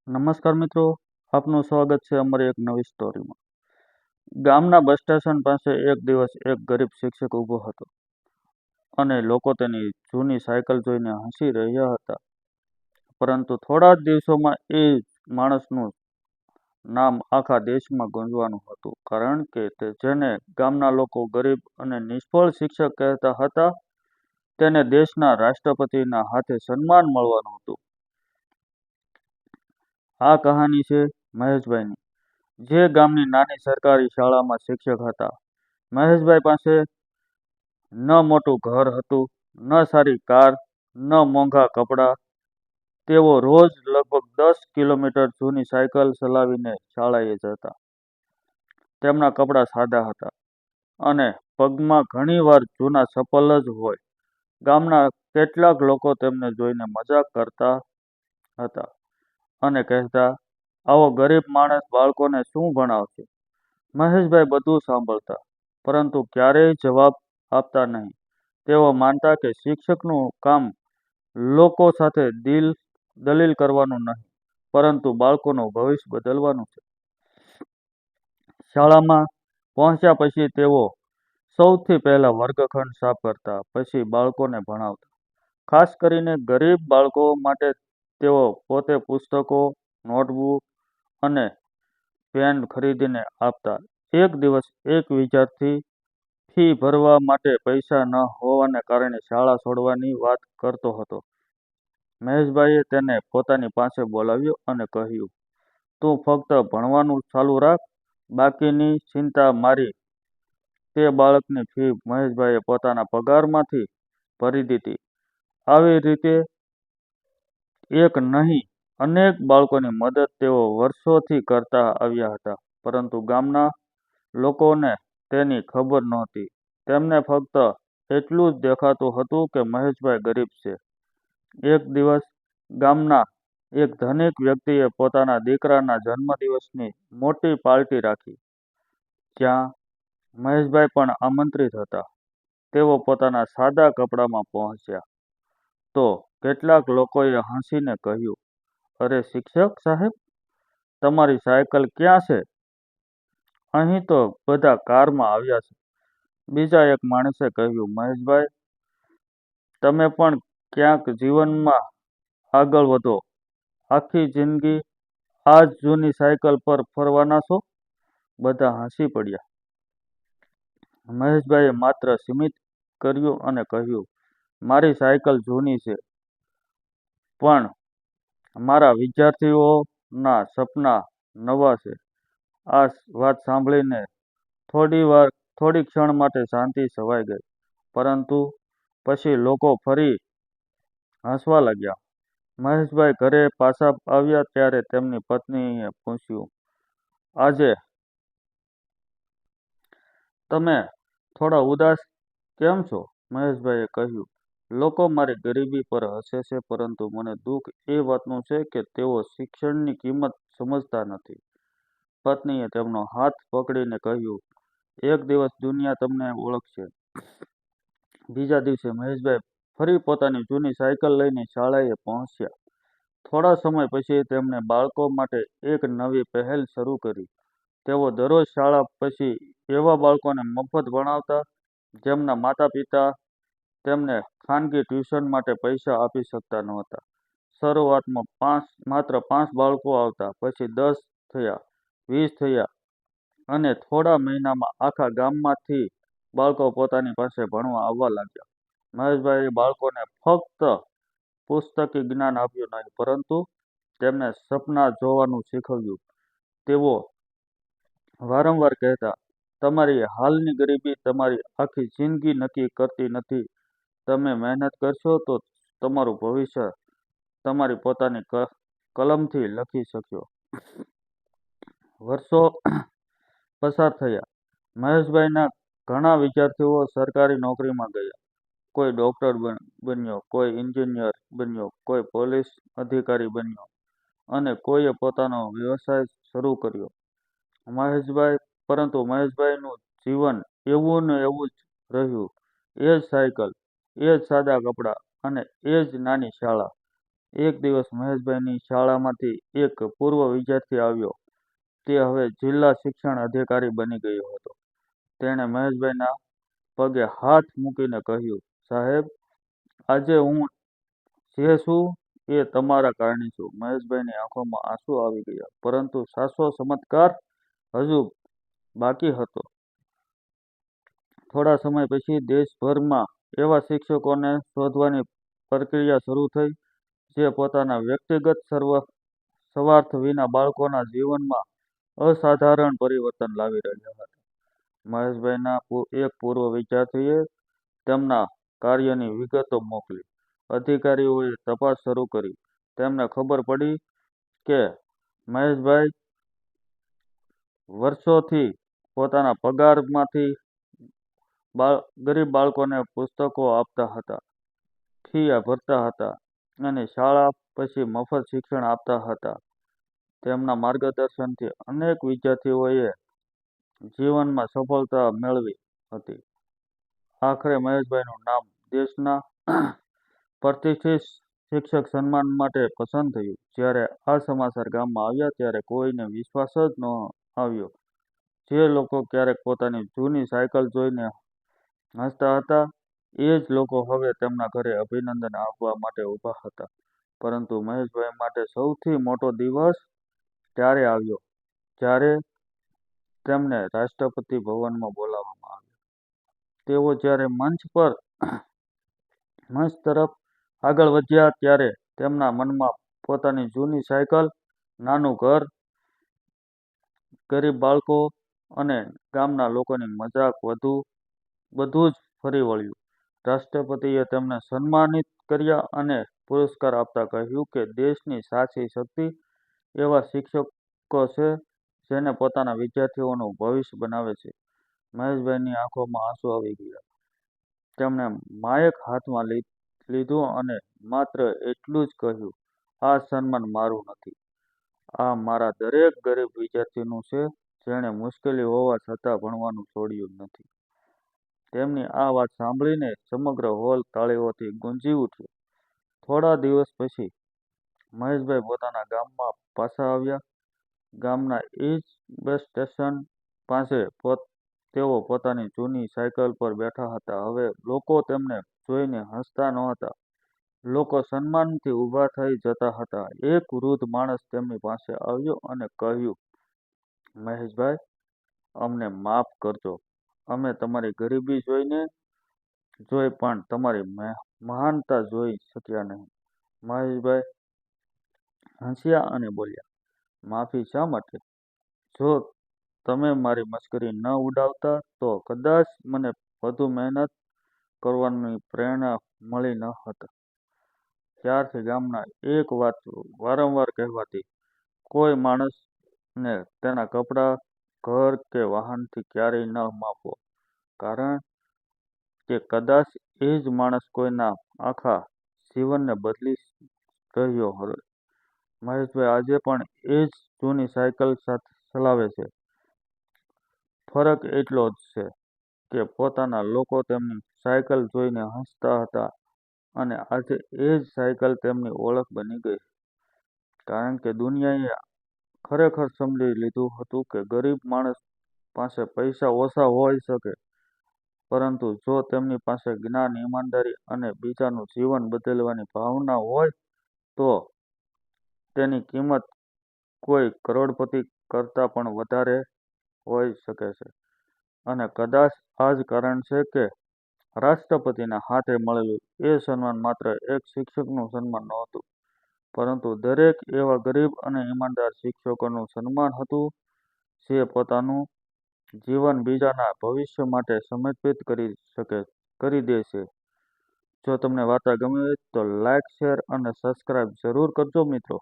નમસ્કાર મિત્રો, આપનું સ્વાગત છે અમારી એક નવી સ્ટોરીમાં. ગામના બસ સ્ટેશન પાસે એક દિવસ એક ગરીબ શિક્ષક ઊભો હતો અને લોકો તેની જૂની સાયકલ જોઈને હસી રહ્યા હતા. પરંતુ થોડા જ દિવસોમાં એ માણસનું નામ આખા દેશમાં ગુંજવાનું હતું, કારણ કે જેને ગામના લોકો ગરીબ અને નિષ્ફળ શિક્ષક કહેતા હતા, તેને દેશના રાષ્ટ્રપતિના હાથે સન્માન મળવાનું હતું. આ કહાની છે મહેશભાઈની, જે ગામની નાની સરકારી શાળામાં શિક્ષક હતા. મહેશભાઈ પાસે ન મોટું ઘર હતું, ન સારી કાર, ન મોંઘા કપડાં. તેઓ રોજ લગભગ 10 કિલોમીટર જૂની સાયકલ ચલાવીને શાળાએ જતા. તેમના કપડાં સાદા હતા અને પગમાં ઘણીવાર જૂના ચપ્પલ જ હોય. ગામના કેટલાક લોકો તેમને જોઈને મજાક કરતા હતા અને કહેતા, આવો ગરીબ માણસ બાળકોને શું ભણાવશે. મહેશભાઈ બધું સાંભળતા, પરંતુ ક્યારેય જવાબ આપતા નહીં. તેઓ માનતા કે શિક્ષકનું કામ લોકો સાથે દલીલ કરવાનું નહીં, પરંતુ બાળકોનું ભવિષ્ય બદલવાનું છે. શાળામાં પહોંચ્યા પછી તેઓ સૌથી પહેલા વર્ગખંડ સાફ કરતા, પછી બાળકોને ભણાવતા. ખાસ કરીને ગરીબ બાળકો માટે તેઓ પોતે પુસ્તકો, નોટબુક અને પેન ખરીદીને આપતા. એક દિવસ એક વિદ્યાર્થી ફી ભરવા માટે પૈસા ન હોવાને કારણે શાળા છોડવાની વાત કરતો હતો. મહેશભાઈએ તેને પોતાની પાસે બોલાવ્યો અને કહ્યું, તું ફક્ત ભણવાનું ચાલુ રાખ, બાકીની ચિંતા મારી. તે બાળકની ફી મહેશભાઈએ પોતાના પગારમાંથી ભરી દીધી. આવી રીતે એક નહીં, અનેક બાળકોની મદદ તેઓ વર્ષોથી કરતા આવ્યા હતા, પરંતુ ગામના લોકોને તેની ખબર નહોતી. તેમને ફક્ત એટલું જ દેખાતું હતું કે મહેશભાઈ ગરીબ છે. એક દિવસ ગામના એક ધનિક વ્યક્તિએ પોતાના દીકરાના જન્મદિવસની મોટી પાર્ટી રાખી, જ્યાં મહેશભાઈ પણ આમંત્રિત હતા. તેઓ પોતાના સાદા કપડામાં પહોંચ્યા તો કેટલાક લોકોએ હસીને કહ્યું, અરે શિક્ષક સાહેબ, તમારી સાયકલ ક્યાં છે? અહીં તો બધા કારમાં આવ્યા છે. બીજા એક માણસે કહ્યું, મહેશભાઈ, તમે પણ ક્યાંક જીવનમાં આગળ વધો. આખી જિંદગી આ જ જૂની સાયકલ પર ફરવાના છો? બધા હસી પડ્યા. મહેશભાઈએ માત્ર સ્મિત કર્યું અને કહ્યું, મારી સાયકલ જૂની છે, પણ મારા વિદ્યાર્થીઓના સપના નવા છે. આ વાત સાંભળીને થોડી ક્ષણ માટે શાંતિ છવાઈ ગઈ, પરંતુ પછી લોકો ફરી હસવા લાગ્યા. મહેશભાઈ ઘરે પાછા આવ્યા ત્યારે તેમની પત્નીએ પૂછ્યું, આજે તમે થોડા ઉદાસ કેમ છો? મહેશભાઈએ કહ્યું, લોકો મારી ગરીબી પર હસે છે, પરંતુ મને દુઃખ એ વાતનું છે કે તેઓ શિક્ષણની કિંમત સમજતા નથી. પત્નીએ તેમનો હાથ પકડીને કહ્યું, એક દિવસ દુનિયા તમને ઓળખશે. બીજા દિવસે મહેશભાઈ ફરી પોતાની જૂની સાયકલ લઈને શાળાએ પહોંચ્યા. થોડા સમય પછી તેમણે બાળકો માટે એક નવી પહેલ શરૂ કરી. તેઓ દરરોજ શાળા પછી એવા બાળકોને મફત ભણાવતા, જેમના માતા-પિતા તેમને ખાનગી ટ્યુશન માટે પૈસા આપી શકતા નહોતા. શરૂઆતમાં માત્ર 5 બાળકો આવતા, પછી 10 થયા, 20 થયા, અને થોડા મહિનામાં આખા ગામમાંથી બાળકો પોતાની પાસે ભણવા આવવા લાગ્યા. મહેશભાઈએ બાળકોને ફક્ત પુસ્તકી જ્ઞાન આપ્યું નહીં, પરંતુ તેમને સપના જોવાનું શીખવ્યું. તેઓ વારંવાર કહેતા, તમારી હાલની ગરીબી તમારી આખી જિંદગી નક્કી કરતી નથી. તમે મહેનત કરશો તો તમારું ભવિષ્ય તમારી પોતાની કલમથી લખી શકશો. વર્ષો પસાર થયા. મહેશભાઈના ઘણા વિદ્યાર્થીઓ સરકારી નોકરીમાં ગયા. કોઈ ડોક્ટર બન્યો, કોઈ એન્જિનિયર બન્યો, કોઈ પોલીસ અધિકારી બન્યો, અને કોઈએ પોતાનો વ્યવસાય શરૂ કર્યો. પરંતુ મહેશભાઈનું જીવન એવું ને એવું જ રહ્યું. એ જ સાયકલ, એ જ સાદા કપડાં અને એ જ નાની શાળા. એક દિવસ મહેશભાઈની શાળામાંથી એક પૂર્વ વિદ્યાર્થી આવ્યો. તે હવે જિલ્લા શિક્ષણ અધિકારી બની ગયો હતો. તેણે મહેશભાઈના પગે હાથ મૂકીને કહ્યું, સાહેબ, આજે હું જે છું એ તમારા કારણે છું. મહેશભાઈની આંખોમાં આંસુ આવી ગયા, પરંતુ સાચો ચમત્કાર હજુ બાકી હતો. થોડા સમય પછી દેશભરમાં એવા શિક્ષકોને શોધવાની પ્રક્રિયા શરૂ થઈ, જે પોતાના વ્યક્તિગત સ્વાર્થ વિના બાળકોના જીવનમાં અસાધારણ પરિવર્તન લાવી રહ્યા હતા. મહેશભાઈના એક પૂર્વ વિદ્યાર્થીએ તેમના કાર્યની વિગતો મોકલી. અધિકારીઓએ તપાસ શરૂ કરી. તેમને ખબર પડી કે મહેશભાઈ વર્ષોથી પોતાના પગારમાંથી ગરીબ બાળકોને પુસ્તકો આપતા હતા, ફી ભરતા હતા અને શાળા પછી મફત શિક્ષણ આપતા હતા. તેમના માર્ગદર્શનથી અનેક વિદ્યાર્થીઓએ જીવનમાં સફળતા મેળવી હતી. આખરે મહેશભાઈનું નામ દેશના પ્રતિષ્ઠિત શિક્ષક સન્માન માટે પસંદ થયું. જ્યારે આ સમાચાર ગામમાં આવ્યા ત્યારે કોઈને વિશ્વાસ જ ન આવ્યો. જે લોકો ક્યારેક પોતાની જૂની સાયકલ જોઈને હસતા હતા, એ જ લોકો હવે તેમના ઘરે અભિનંદન આપવા માટે ઊભા હતા. પરંતુ મહેશભાઈ માટે સૌથી મોટો દિવસ ત્યારે આવ્યો જ્યારે તેમને રાષ્ટ્રપતિ ભવનમાં બોલાવવામાં આવ્યા. તેઓ જ્યારે મંચ તરફ આગળ વધ્યા ત્યારે તેમના મનમાં પોતાની જૂની સાયકલ, નાનું ઘર, ગરીબ બાળકો અને ગામના લોકોની મજાક બધું જ ફરી વળ્યું. રાષ્ટ્રપતિએ તેમને સન્માનિત કર્યા અને પુરસ્કાર આપતા કહ્યું કે દેશની સાચી શક્તિ એવા શિક્ષકો છે, જેને પોતાના વિદ્યાર્થીઓનું ભવિષ્ય બનાવે છે. મહેશભાઈની આંખોમાં આંસુ આવી ગયા. તેમણે માઇક હાથમાં લીધું અને માત્ર એટલું જ કહ્યું, આ સન્માન મારું નથી, આ મારા દરેક ગરીબ વિદ્યાર્થીનું છે, જેણે મુશ્કેલી હોવા છતાં ભણવાનું છોડ્યું નથી. તેમની આ વાત સાંભળીને સમગ્ર હોલ તાળીઓથી ગુંજી ઉઠ્યો. થોડા દિવસ પછી મહેશભાઈ પોતાના ગામમાં પાછા આવ્યા. ગામના એ જ બસ સ્ટેશન પાસે તેઓ પોતાની જૂની સાયકલ પર બેઠા હતા. હવે લોકો તેમને જોઈને હસતા નહોતા. લોકો સન્માનથી ઊભા થઈ જતા હતા. એક વૃદ્ધ માણસ તેમની પાસે આવ્યો અને કહ્યું, મહેશભાઈ, અમને માફ કરજો. અમે તમારી ગરીબી જોઈ પણ તમારી મહાનતા જોઈ શક્યા નહીં. મહેશભાઈ હસ્યા અને બોલ્યા, માફી શા માટે? જો તમે મારી મશ્કરી ન ઉડાવતા તો કદાચ મને વધુ મહેનત કરવાની પ્રેરણા મળી ન હોત. ત્યારથી ગામમાં એક વાત વારંવાર કહેવાતી, કોઈ માણસને તેના કપડાં, ઘર કે વાહનથી ક્યારેય ન માપો, કારણ કે કદાચ એ જ માણસ કોઈના આખા જીવનને બદલી રહ્યો હોય. મહેશભાઈ આજે પણ એ જ જૂની સાયકલ ચલાવે છે. ફરક એટલો જ છે કે પોતાના લોકો તેમની સાયકલ જોઈને હસતા હતા અને આજે એ જ સાયકલ તેમની ઓળખ બની ગઈ. કારણ કે દુનિયાએ ખરેખર સમજી લીધું હતું કે ગરીબ માણસ પાસે પૈસા ઓછા હોઈ શકે, પરંતુ જો તેમની પાસે જ્ઞાન, ઈમાનદારી અને બીજાનું જીવન બદલવાની ભાવના હોય તો તેની કિંમત કોઈ કરોડપતિ કરતાં પણ વધારે હોઈ શકે છે. અને કદાચ આ જ કારણ છે કે રાષ્ટ્રપતિના હાથે મળેલું એ સન્માન માત્ર એક શિક્ષકનું સન્માન નહોતું, પરંતુ દરેક એવા ગરીબ અને ઈમાનદાર શિક્ષકોનું સન્માન હતું, જે પોતાનું જીવન બીજાના ભવિષ્ય માટે સમર્પિત કરી દે છે. જો તમને વાર્તા ગમી હોય તો લાઇક, શેર અને સબસ્ક્રાઇબ જરૂર કરજો મિત્રો.